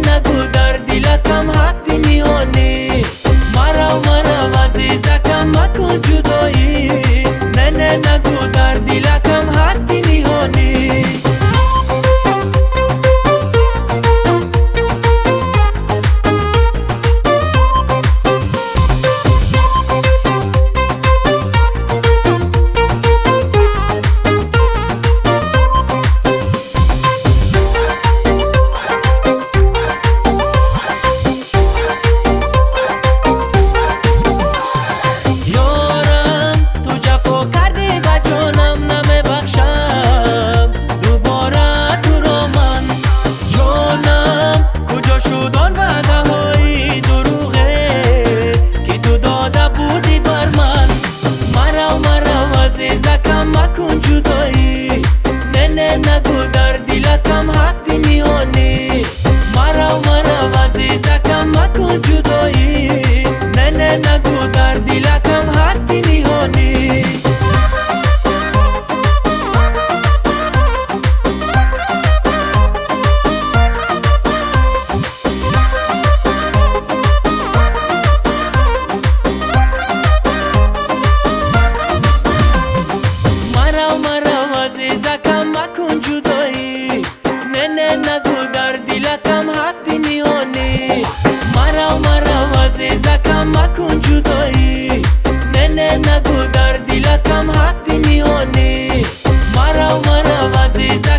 نگو در دلکم هستی میهانی مرا عزیزکم مکن جدایی نه نگو در دلکم هستی میهانی عزیزکم مکن جدایی نه نگو در دلکم هستی میهانی مرا عزیزکم مکن جدایی نه نگو در دلکم هستی میهانی عزیزکم مکن جدایی نه نگو در دلکم هستی میهانی مرا عزیزکم مکن جدایی نه نگو در دلکم هستی میهانی مرا عزیزکم